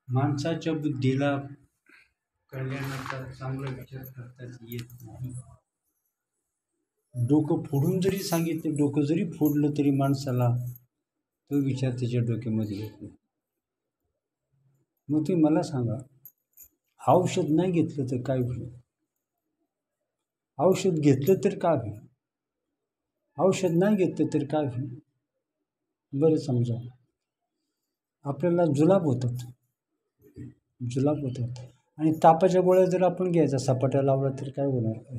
माणसाच्या बुद्धीला कल्याणाचा चांगला विचार करताच येत नाही. डोकं फोडून जरी सांगितलं, डोकं जरी फोडलं तरी माणसाला तो विचार त्याच्या डोक्यामध्ये येत नाही. मग तुम्ही मला सांगा, औषध नाही घेतलं तर काय होईल? औषध घेतलं तर काय होईल? औषध नाही घेतलं तर काय होईल? बरं समजा आपल्याला जुलाब होतात आणि तापाच्या गोळ्या जर आपण घ्यायचा सपाटा लावला तर काय होणार काय?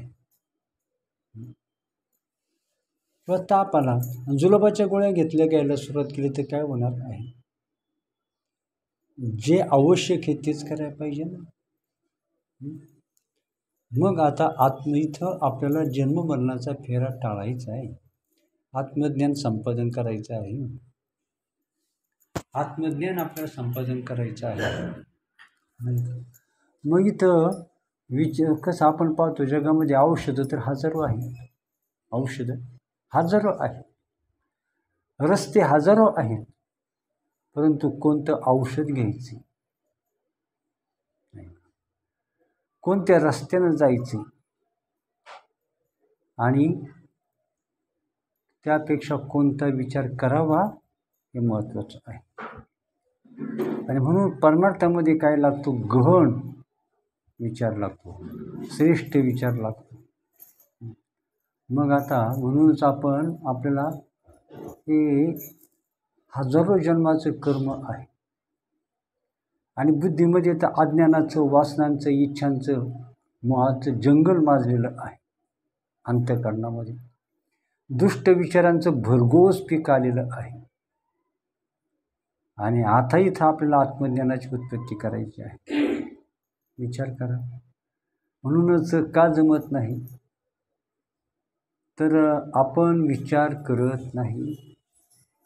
किंवा ताप आला आणि जुलाबाच्या गोळ्या घ्यायला सुरुवात केली तर काय होणार आहे? जे आवश्यक आहे तेच करायला पाहिजे ना. मग आता इथं आपल्याला जन्ममरणाचा फेरा टाळायचा आहे. आत्मज्ञान संपादन करायचं आहे. आत्मज्ञान आपल्याला संपादन करायचं आहे. मग इथं कसं आपण पाहतो जगामध्ये औषधं तर हजारो आहे. औषधं हजारो आहे, रस्ते हजारो आहेत, परंतु कोणतं औषध घ्यायचे, कोणत्या रस्त्यानं जायचे आणि त्यापेक्षा कोणता विचार करावा हे महत्त्वाचं आहे. आणि म्हणून परमार्थामध्ये काय लागतो? गहन विचार लागतो, श्रेष्ठ विचार लागतो. मग आता म्हणूनच आपल्याला हे हजारो जन्माचं कर्म आहे आणि बुद्धीमध्ये तर अज्ञानाचं, वासनांचं, इच्छांचं, मोहाचं जंगल माजलेलं आहे. अंतःकरणामध्ये दुष्ट विचारांचं भरघोस पीक आलेलं आहे. आणि आता इथं आपल्याला आत्मज्ञानाची उत्पत्ती करायची आहे. विचार करा. म्हणूनच का जमत नाही? तर आपण विचार करत नाही.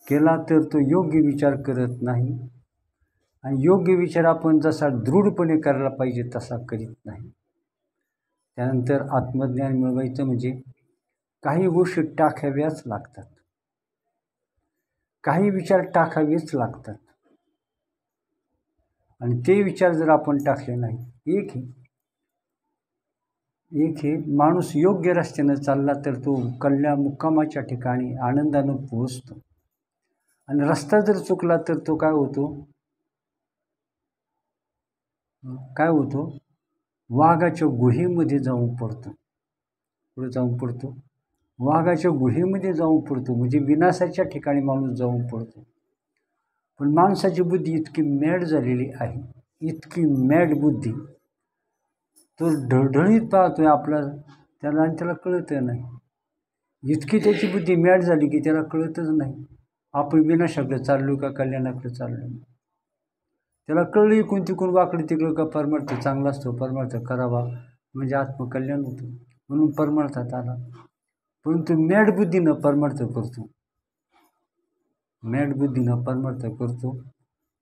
केला तर तो योग्य विचार करत नाही आणि योग्य विचार आपण जसा दृढपणे करायला पाहिजे तसा करीत नाही. त्यानंतर आत्मज्ञान मिळवायचं म्हणजे काही गोष्टी टाकाव्याच लागतात, काही विचार टाकावेच लागतात. आणि ते विचार जर आपण टाकले नाही, एक हे माणूस योग्य रस्त्यानं चालला तर तो कल्याण मुक्कामाच्या ठिकाणी आनंदानं पोहोचतो. आणि रस्ता जर चुकला तर तो काय होतो? वाघाच्या गुहेमध्ये जाऊन पडतो. पुढे जाऊन पडतो, वाघाच्या गुहेमध्ये जाऊन पडतो, म्हणजे विनाशाच्या ठिकाणी माणूस जाऊन पडतो. पण माणसाची बुद्धी इतकी मॅड झालेली आहे, इतकी मॅड बुद्धी, तो ढळढळीत पाहतोय त्याला कळतं नाही. इतकी त्याची बुद्धी मॅड झाली की त्याला कळतच नाही आपण विनाशाकडे चाललो का कल्याणाकडे चाललो. त्याला कळलं इकून तिकून वाकडे तिकडं का परमार्थ चांगला असतो, परमार्थ करावा म्हणजे आत्मकल्याण होतं, म्हणून परमार्थात आला. परंतु मॅड बुद्धीनं परमार्थ करतो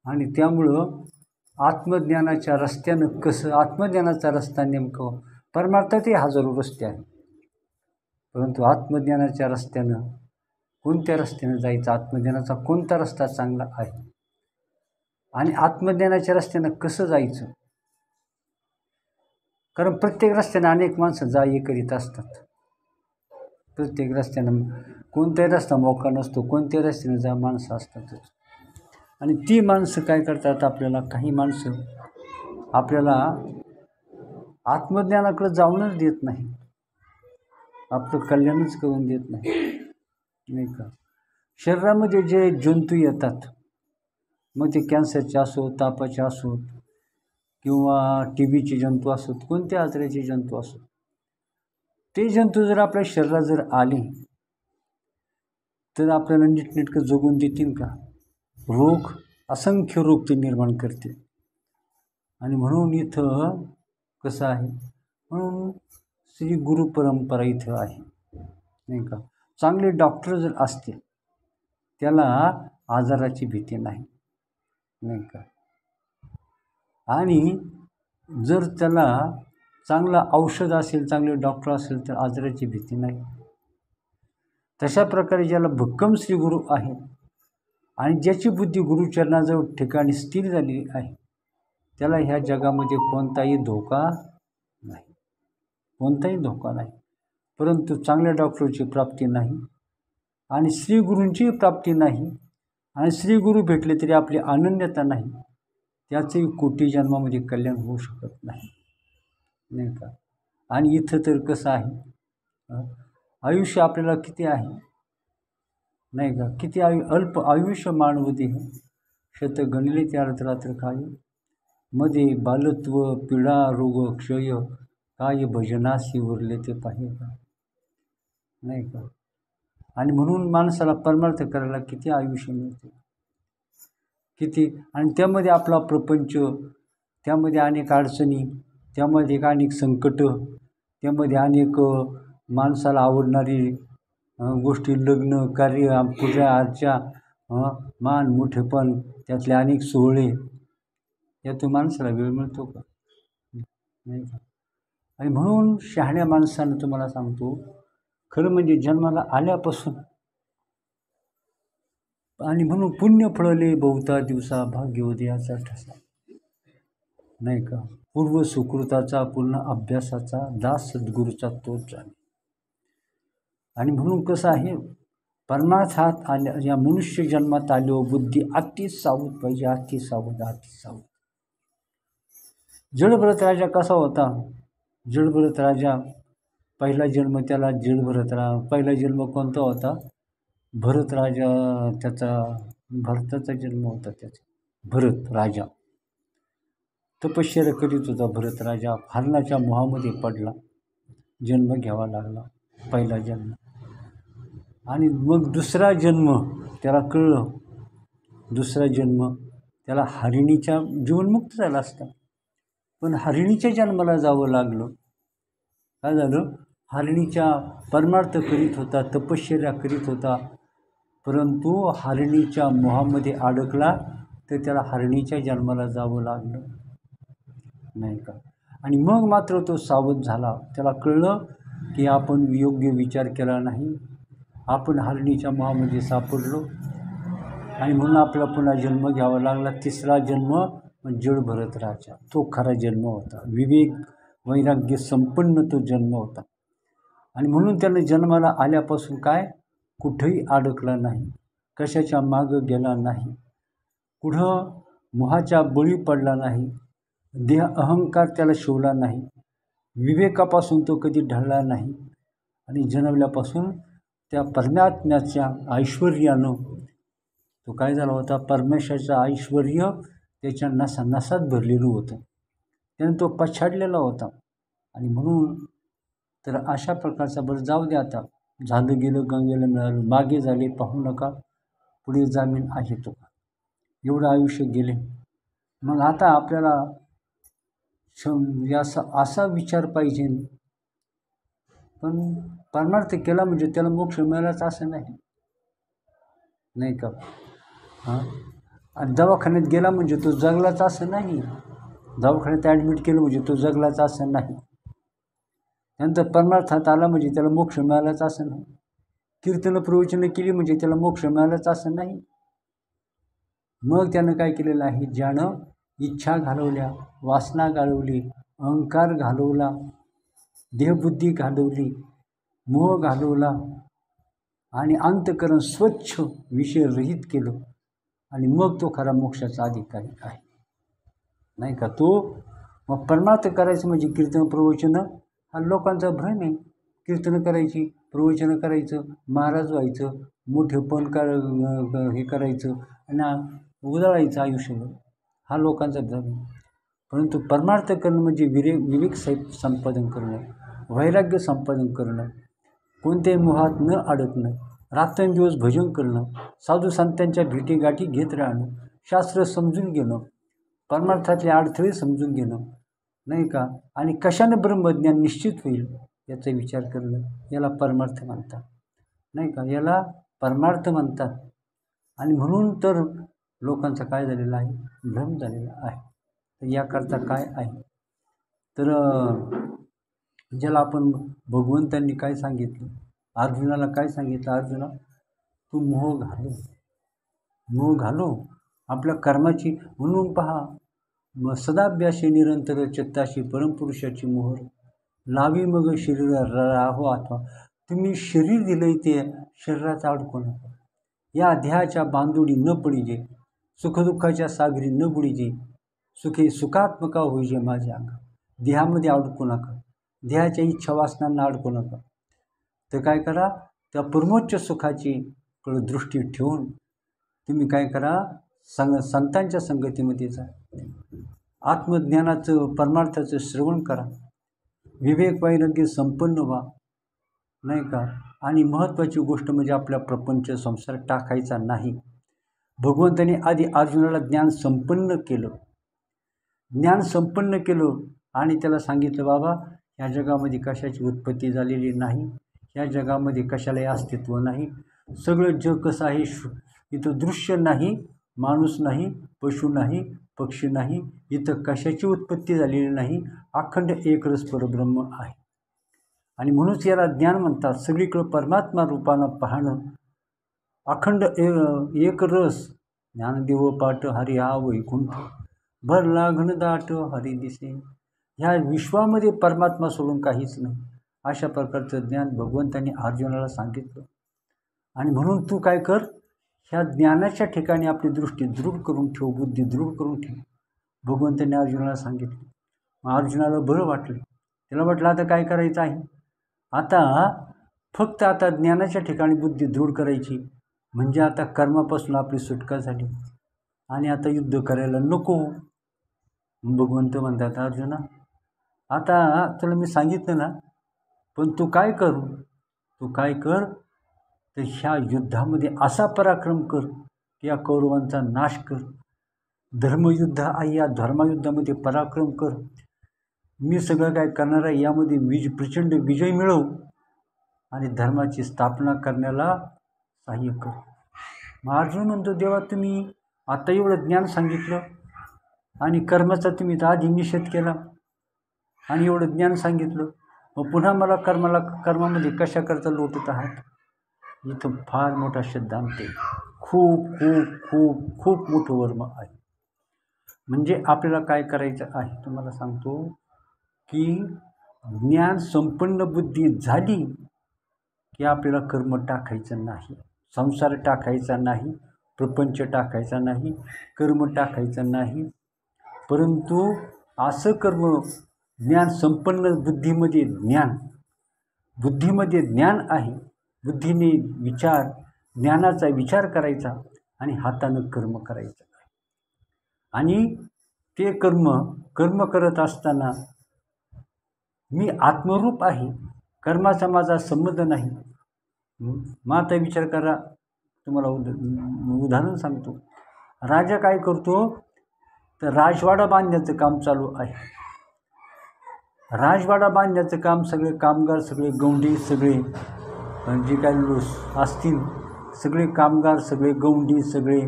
आणि त्यामुळं आत्मज्ञानाच्या रस्त्यानं कसं, आत्मज्ञानाचा रस्ता नेमकं परमार्थातही हजारो रस्ते आहेत, परंतु आत्मज्ञानाच्या रस्त्यानं कोणत्या रस्त्यानं जायचं, आत्मज्ञानाचा कोणता रस्ता चांगला आहे आणि आत्मज्ञानाच्या रस्त्यानं कसं जायचं. कारण प्रत्येक रस्त्यानं अनेक माणसं ये करीत असतात. प्रत्येक रस्त्यानं कोणताही रस्ता मोका नसतो, कोणत्या रस्त्यानं माणसं असतातच. आणि ती माणसं काय करतात, काही माणसं आपल्याला आत्मज्ञानाकडे जाऊनच देत नाही, आपलं कल्याणच करून देत नाही का. शरीरामध्ये जे जंतू येतात, मग ते कॅन्सरचे असोत, तापाचे असोत किंवा TBचे जंतू असोत, कोणत्या आजाराचे जंतू असोत, ते जंतू जर आपल्या शरीरात जर आले तर आपल्याला नीटनेटकं जगून देतील का? असंख्य रोग ते निर्माण करते. आणि म्हणून इथं कसं आहे, म्हणून श्री गुरु परंपरा इथं आहे, नाही का. चांगले डॉक्टर जर असतील त्याला आजाराची भीती नाही का. आणि जर त्याला चांगलं औषध असेल, चांगले डॉक्टर असेल तर आजाराची भीती नाही. तशा प्रकारे ज्याला भक्कम श्री गुरु आहे आणि ज्याची बुद्धी गुरुचरणाजवळ ठिकाणी स्थिर झालेली आहे त्याला ह्या जगामध्ये कोणताही धोका नाही, कोणताही धोका नाही. परंतु चांगल्या डॉक्टरची प्राप्ती नाही आणि श्रीगुरूंची प्राप्ती नाही आणि श्रीगुरू भेटले तरी आपली अनन्यता नाही, त्याचंही कोटी जन्मामध्ये कल्याण होऊ शकत नाही, नाही का. आणि इथं तर कसं आहे, आयुष्य आपल्याला किती आहे, नाही का. किती अल्प आयुष्य मानव देह, शत गणले ते अर्धरात्र काय, मध्ये बालत्व पीडा रोग क्षय, काय भजनासी उरले ते पाहिजे का, नाही का. आणि म्हणून माणसाला परमार्थ करायला किती आयुष्य मिळते, किती. आणि त्यामध्ये आपला प्रपंच, त्यामध्ये अनेक अडचणी, त्यामध्ये अनेक संकट, त्यामध्ये अनेक माणसाला आवडणारी गोष्टी, लग्न कार्य, पूजा अर्चा, मान मोठेपण, त्यातले अनेक सोहळे, यातून माणसाला वेळ मिळतो का, नाही का. आणि म्हणून शहाण्या माणसानं तुम्हाला सांगतो, खरं म्हणजे जन्माला आल्यापासून, आणि म्हणून पुण्य फळले बहुता दिवसा भाग्योदयाचा ठसा, नाही का. पूर्व सुकृताचा पूर्ण अभ्यासाचा दास सद्गुरूचा तोच जाणे. आणि म्हणून कसं आहे, परमार्थात आल्या या मनुष्य जन्मात आलो बुद्धी अति सावध पाहिजे, अति सावध, अति सावध. जडभरत राजा कसा होता, जडभरत राजा पहिला जन्म त्याला पहिला जन्म कोणता होता, भरत राजा, त्याचा भरताचा जन्म होता, त्याचा भरत राजा तपश्चर्या करीत होता. भरत राजा हरणाच्या मोहामध्ये पडला, जन्म घ्यावा लागला, पहिला जन्म. आणि मग दुसरा जन्म त्याला कळलं, दुसरा जन्म त्याला हरिणीच्या जीवनमुक्त झाला असता, पण हरिणीच्या जन्माला जावं लागलं. काय झालं, हरिणीच्या परमार्थ करीत होता, तपश्चर्या करीत होता, परंतु हरिणीच्या मोहामध्ये अडकला, तर त्याला हरिणीच्या जन्माला जावं लागलं, नाही का. आणि मग मात्र तो सावध झाला, त्याला कळलं की आपण योग्य विचार केला नाही, आपण हरिणीच्या मोहामध्ये सापडलो, आणि म्हणून आपला पुन्हा जन्म घ्यावा लागला. तिसरा जन्म जड भरत राजा, तो खरा जन्म होता, विवेक वैराग्य संपन्न तो जन्म होता. आणि म्हणून त्यानं जन्माला आल्यापासून काय कुठंही अडकला नाही, कशाच्या मागं गेला नाही, कुठं मोहाच्या बळी पडला नाही, देह अहंकार त्याला शिवला नाही, विवेकापासून तो कधी ढळला नाही. आणि जन्मल्यापासून त्या परमात्म्याच्या ऐश्वर्यानं तो काय झाला होता, परमेश्वराचं ऐश्वर्य त्याच्या नसात भरलेलं होतं, त्यानं तो पछाडलेला होता. आणि म्हणून तर अशा प्रकारचा, बरं जाऊ दे, आता झालं गेलं गंगेला मिळालं, मागे झाले पाहू नका, पुढे जामीन आहे तो, एवढं आयुष्य गेले. मग आता आपल्याला असा विचार पाहिजे, पण परमार्थ केला म्हणजे त्याला मोक्ष मिळालाच असं नाही, नाही का. आणि दवाखान्यात गेला म्हणजे तो जगलाच असं नाही, दवाखान्यात ॲडमिट केलं म्हणजे तो जगलाच असं नाही, नंतर परमार्थात आला म्हणजे त्याला मोक्ष मिळालाच असं नाही, कीर्तन प्रवचनं केली म्हणजे त्याला मोक्ष मिळालाच असं नाही. मग त्यानं काय केलेलं आहे, ज्यानं इच्छा घालवल्या, वासना घालवली, अहंकार घालवला, देहबुद्धी घालवली, मोह घालवला, आणि अंतःकरण स्वच्छ विषयरहित केलं, आणि मग तो खरा मोक्षाचा अधिकारी आहे, नाही का. तो मग परमार्थ करायचं म्हणजे कीर्तन प्रवचनं, हा लोकांचा भ्रम आहे. कीर्तन करायची, प्रवचनं करायचं, महाराज व्हायचं, मोठेपण हे करायचं आणि उधळायचं आयुष्यभर, हा लोकांचा भ्रम आहे. परंतु परमार्थ करणं म्हणजे विवेक संपादन करणं, वैराग्य संपादन करणं, कोणत्याही मोहात न अडकणं, रात्रंदिवस भजन करणं, साधू संतांच्या भेटीगाठी घेत राहणं, शास्त्र समजून घेणं, परमार्थातले अडथळे समजून घेणं, नाही का. आणि कशानं ब्रह्मज्ञान निश्चित होईल याचा विचार करणं, याला परमार्थ म्हणतात, नाही का, याला परमार्थ म्हणतात. आणि म्हणून तर लोकांचा काय झालेला आहे, भ्रम झालेला आहे. तर याकरता काय आहे, तर ज्याला आपण भगवंतांनी काय सांगितलं, अर्जुनाला काय सांगितलं, अर्जुना तू मोह घालो, आपल्या कर्माची. म्हणून पहा, मग सदाभ्यासी निरंतर चित्ताशी परमपुरुषाची मोहर लावी मग शरीर राहो आत्मा. तुम्ही शरीर दिलंय ते शरीरात अडकू नका. या देहाच्या बांधुडी न पडिजे, सुखदुःखाच्या सागरी न बुडीजे, सुखी सुखात्मका होईजे माझ्या अंग. देहामध्ये अडकू नका, देहाच्या इच्छा वासनांना अडकू नका. तर काय करा, त्या परमोच्च सुखाची दृष्टी ठेवून तुम्ही काय करा, संतांच्या संगतीमध्ये जा, आत्मज्ञानाचं परमार्थाचं श्रवण करा, विवेक वैराग्य संपन्न व्हा, नाही का. आणि महत्त्वाची गोष्ट म्हणजे आपला प्रपंच संसार टाकायचा नाही. भगवंताने आधी अर्जुनाला ज्ञान संपन्न केलं आणि त्याला सांगितलं, बाबा ह्या जगामध्ये कशाची उत्पत्ती झालेली नाही, ह्या जगामध्ये कशालाही अस्तित्व नाही, सगळं जग कसं आहे, इथं दृश्य नाही, माणूस नाही, पशु नाही, पक्षी नाही, इथं कशाची उत्पत्ती झालेली नाही, अखंड एकरस परब्रह्म आहे. आणि म्हणूनच याला ज्ञान म्हणतात. सगळीकडं परमात्मा रूपानं पाहणं, अखंड एकरस. ज्ञानदेव पाठ हरी हा वैकुंठ, भरला घनदाट हरी दिसे. ह्या विश्वामध्ये परमात्मा सोडून काहीच नाही, अशा प्रकारचं ज्ञान भगवंतांनी अर्जुनाला सांगितलं. आणि म्हणून तू काय कर, ह्या ज्ञानाच्या ठिकाणी आपली दृष्टी दृढ करून ठेव, बुद्धी दृढ करून ठेव, भगवंतांनी अर्जुनाला सांगितलं. मग अर्जुनाला बरं वाटलं. त्याला वाटलं आता काय करायचं आहे, फक्त ज्ञानाच्या ठिकाणी बुद्धी दृढ करायची, म्हणजे आता कर्मापासून आपली सुटका झाली आणि आता युद्ध करायला नको. भगवंत म्हणतात, अर्जुना आता तुला मी सांगितलं ना, पण तू काय कर, तर ह्या युद्धामध्ये असा पराक्रम कर की या कौरवांचा नाश कर. धर्मयुद्ध आहे, या धर्मयुद्धामध्ये पराक्रम कर. मी सगळं काय करणार आहे, यामध्ये प्रचंड विजय मिळव आणि धर्माची स्थापना करण्याला सहाय्य कर. मग अर्जुन म्हणतो, देवा तुम्ही आता एवढं ज्ञान सांगितलं आणि कर्माचा तुम्ही तर आधी निषेध केला आणि एवढं ज्ञान सांगितलं, मग पुन्हा मला कर्मामध्ये कशा करता लोटत आहात. इथं फार मोठा सिद्धांत आहे, खूप खूप खूप खूप मोठं वर्म आहे. म्हणजे आपल्याला काय करायचं आहे तुम्हाला सांगतो, की ज्ञान संपन्न बुद्धी झाली की आपल्याला कर्म टाकायचं नाही, संसार टाकायचा नाही, प्रपंच टाकायचा नाही, कर्म टाकायचं नाही. परंतु असं कर्म, ज्ञान संपन्न बुद्धीमध्ये ज्ञान आहे, बुद्धीने ज्ञानाचा विचार करायचा आणि हातानं कर्म करायचं. आणि ते कर्म करत असताना मी आत्मरूप आहे, कर्माचा माझा संबंध नाही. मग आता विचार करा, तुम्हाला उदाहरण सांगतो. राजा काय करतो, तर राजवाडा बांधण्याचं काम चालू आहे. राजवाडा बांधण्याचं काम सगळे कामगार, सगळे गौंडी, सगळे जे काही असतील, सगळे कामगार, सगळे गौंडी, सगळे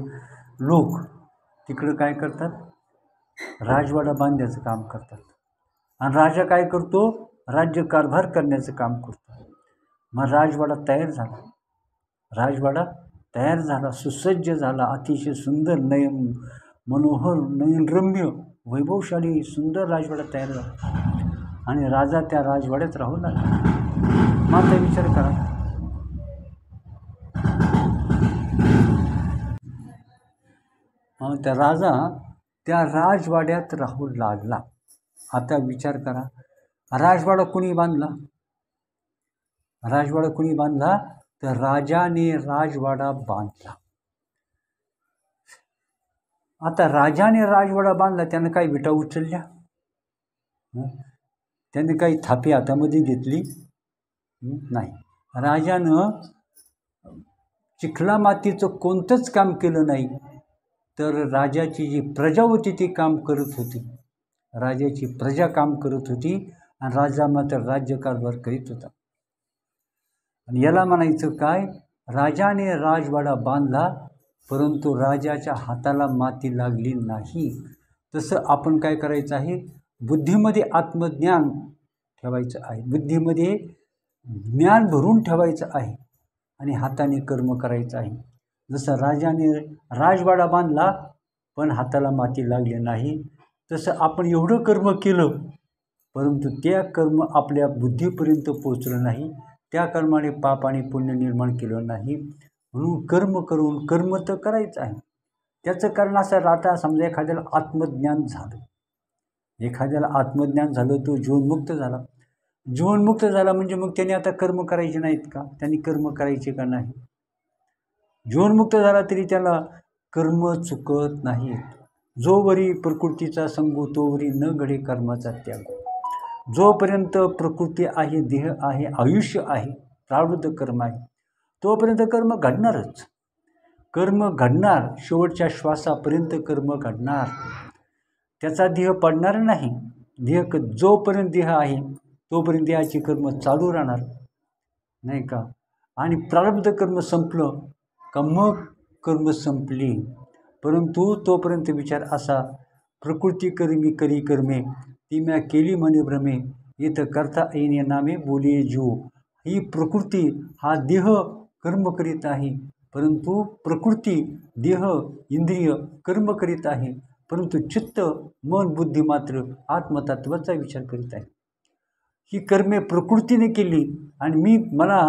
लोक तिकडं काय करतात, राजवाडा बांधण्याचं काम करतात. आणि राजा काय करतो, राज्यकारभार करण्याचं काम करतो. मग राजवाडा तयार झाला, सुसज्ज झाला, अतिशय सुंदर, मनोहर, नयनरम्य, वैभवशाली सुंदर राजवाडा तयार झाला आणि राजा त्या राजवाड्यात राहू लागला. मग आता विचार करा, त्या राजा त्या राजवाड्यात राहू लागला. आता विचार करा, राजवाडा कुणी बांधला, तर राजाने राजवाडा बांधला. आता राजाने राजवाडा बांधला, त्यानं काही विटा उचलल्या, त्याने काही थापी हातामध्ये घेतली नाही. राजानं चिखला मातीचं कोणतंच काम केलं नाही. तर राजाची जी प्रजा होती ती काम करत होती, राजाची प्रजा काम करत होती आणि राजा मात्र राज्यकारभार करीत होता. आणि याला म्हणायचं काय, राजाने राजवाडा बांधला परंतु राजाच्या हाताला माती लागली नाही. तसं आपण काय करायचं आहे, बुद्धीमध्ये आत्मज्ञान ठेवायचं आहे, बुद्धीमध्ये ज्ञान भरून ठेवायचं आहे आणि हाताने कर्म करायचं आहे. जसं राजाने राजवाडा बांधला पण हाताला माती लागली नाही, तसं आपण एवढं कर्म केलं, परंतु त्या कर्म आपल्या बुद्धीपर्यंत पोचलं नाही, त्या कर्माने पाप आणि पुण्य निर्माण केलं नाही. म्हणून कर्म करून कर्म तर करायचं आहे. त्याचं कारण असं राहता, समजा एखाद्याला आत्मज्ञान झालं, एखाद्याला आत्मज्ञान झालं, तो जीवनमुक्त झाला. जीवनमुक्त झाला म्हणजे मग त्याने आता कर्म करायचे नाहीत का? त्यांनी कर्म करायचे का नाही? जीवनमुक्त झाला तरी त्याला कर्म चुकत नाहीत. जोवरी प्रकृतीचा संगो तोवरी न घडे कर्माचा त्याग. जोपर्यंत प्रकृती आहे, देह आहे, आयुष्य आहे, प्रारब्ध कर्म आहे, तोपर्यंत कर्म घडणारच. कर्म घडणार, शेवटच्या श्वासापर्यंत कर्म घडणार. त्याचा देह पडणार नाही. देह जोपर्यंत देह आहे तोपर्यंत देहाची कर्म चालू राहणार, नाही का? आणि प्रारब्ध कर्म संपलं का मग कर्म संपली. परंतु तोपर्यंत विचार असा, प्रकृती कर्मी करी कर्मे, ती म्या केली म्हणे भ्रमे, इथं करता येणे नामे बोलिये जीव. ही प्रकृती, हा देह कर्म करीत आहे, परंतु प्रकृती, देह, इंद्रिय कर्म करीत आहे, परंतु चित्त, मन, बुद्धी मात्र आत्मतत्वाचा विचार करीत आहे. ही कर्मे प्रकृतीने केली आणि मला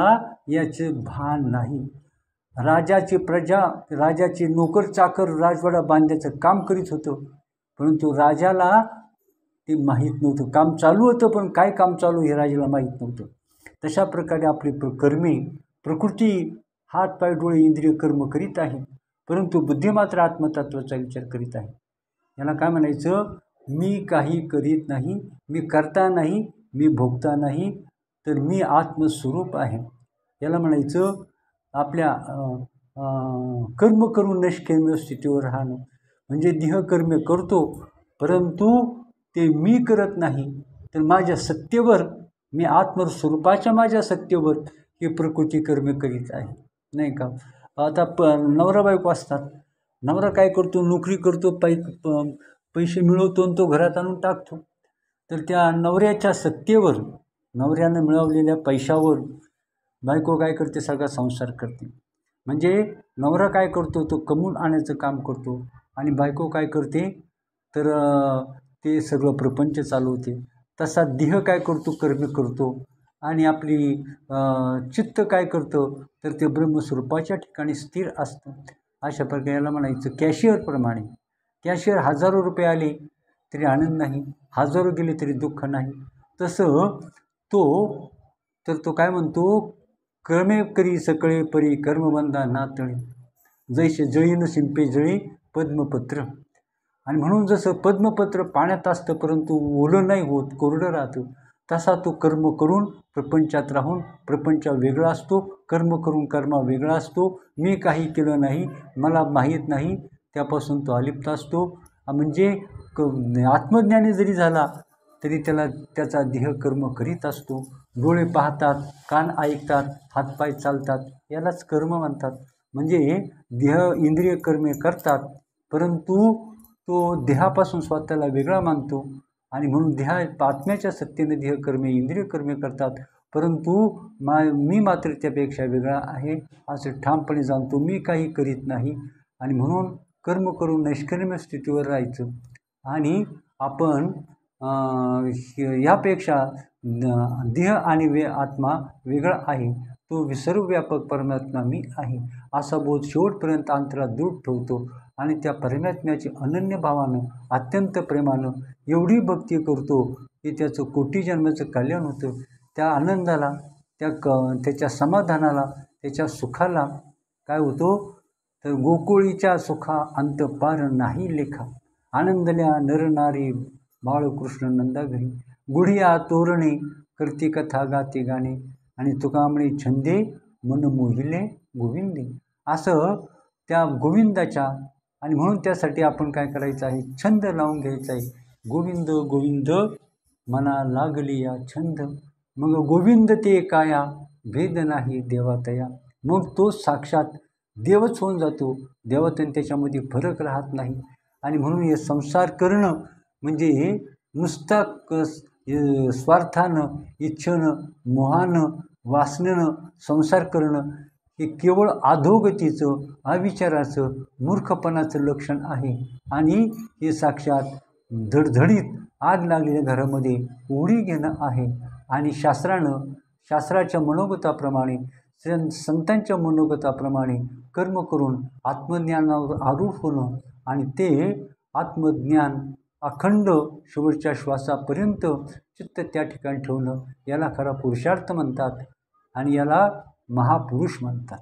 याचे भान नाही. राजाचे नोकर चाकर राजवाडा बांधण्याचं काम करीत होतं, परंतु राजाला ते माहीत नव्हतं. काम चालू होतं, पण काय काम चालू हे राजाला माहीत नव्हतं. तशा प्रकारे आपली कर्मे, प्रकृती, हात पाय डोळे इंद्रिय कर्म करीत आहे, परंतु बुद्धी मात्र आत्मतत्वाचा विचार करीत आहे. याला काय म्हणायचं? मी काही करीत नाही, मी करता नाही, मी भोगता नाही, तर मी आत्मस्वरूप आहे. याला म्हणायचं आपल्या कर्म करून निष्कर्म स्थितीवर राहणं. म्हणजे देहकर्म करतो, परंतु ते मी करत नाही, तर माझ्या सत्तेवर, मी आत्मस्वरूपाच्या माझ्या सत्तेवर हे प्रकृती कर्म करीत आहे, नाही का? आता नवरा बायको असतात. नवरा काय करतो? नोकरी करतो, पैसे मिळवतो आणि तो घरात आणून टाकतो. तर त्या नवऱ्याच्या सत्तेवर, नवऱ्यानं मिळवलेल्या पैशावर बायको काय करते? सगळा संसार करते. म्हणजे नवरा काय करतो? तो कमवून आणायचं काम करतो आणि बायको काय करते? तर ते सगळं प्रपंच चालवते. तसा देह काय करतो? कर्म करतो. आणि आपली चित्त काय करतं? तर ते ब्रह्मस्वरूपाच्या ठिकाणी स्थिर असतं. अशा प्रकारे याला म्हणायचं कॅशियरप्रमाणे. कॅशियर 1000 रुपये आले तरी आनंद नाही, 1000 गेले तरी दुःख नाही. तसं तो काय म्हणतो? कर्मे करी सकळे परी कर्मबंधा नातळे, जैसे जळीन शिंपे जळी पद्मपत्र. आणि म्हणून जसं पद्मपत्र पाण्यात असतं परंतु ओलं नाही होत, कोरडं राहतं, तसा तो कर्म करून प्रपंचात राहून प्रपंच वेगळा असतो, कर्म करून कर्म वेगळा असतो. मी काही केलं नाही, मला माहीत नाही, त्यापासून तो अलिप्त असतो. म्हणजे आत्मज्ञानी जरी झाला तरी त्याचा देह कर्म करीत असतो. डोळे पाहतात, कान ऐकतात, हातपाय चालतात, यालाच कर्म म्हणतात. म्हणजे देह इंद्रिय कर्मे करतात, परंतु तो देहापासून स्वतःला वेगळा मानतो आणि म्हणून आत्म्याच्या सत्तेने देह कर्मे इंद्रिय कर्मे करतात, परंतु मी मात्र त्यापेक्षा वेगळा आहे असं ठामपणे जाणतो. मी काही करीत नाही आणि म्हणून कर्म करून नैष्कर्म्य स्थितीवर राहायचं. आणि आपण यापेक्षा देह आणि आत्मा वेगळा आहे, तो सर्वव्यापक परमात्मा मी आहे असा बोध शेवटपर्यंत अंतरात दृढ ठेवतो आणि त्या परमात्म्याची अनन्य भावानं, अत्यंत प्रेमानं एवढी भक्ती करतो की त्याचं कोटी जन्माचं कल्याण होतं. त्या आनंदाला, त्याच्या समाधानाला, त्याच्या सुखाला काय होतो? तर गोकुळीच्या सुखा अंत पार नाही लेखा, आनंदल्या नरनारी बाळकृष्ण नंदा घरी, गुढिया तोरणे करती कथा गाते गाणे, आणि तुकामणे छंदे मन मोहिले गोविंदे. असं त्या गोविंदाच्या, आणि म्हणून त्यासाठी आपण काय करायचं आहे? छंद लावून घ्यायचा आहे. गोविंद गोविंद मना लागली या छंद, मग गोविंद ते काया भेद नाही देवातया. मग तो साक्षात देवच होऊन जातो. देवातून त्याच्यामध्ये फरक राहत नाही. आणि म्हणून हे संसार करणं म्हणजे नुसता स्वार्थानं, इच्छेनं, मोहानं, वासनेनं संसार करणं हे केवळ अधोगतीचं, अविचाराचं, मूर्खपणाचं लक्षण आहे. आणि हे साक्षात धडधडीत आग लागलेल्या घरामध्ये उडी घेणं आहे आणि शास्त्राच्या मनोगताप्रमाणे संतांच्या मनोगताप्रमाणे कर्म करून आत्मज्ञानावर आरूढ होणं आणि ते आत्मज्ञान अखंड शेवटच्या श्वासापर्यंत चित्त त्या ठिकाणी ठेवणं, याला खरा पुरुषार्थ म्हणतात आणि याला महापुरुष म्हणतात.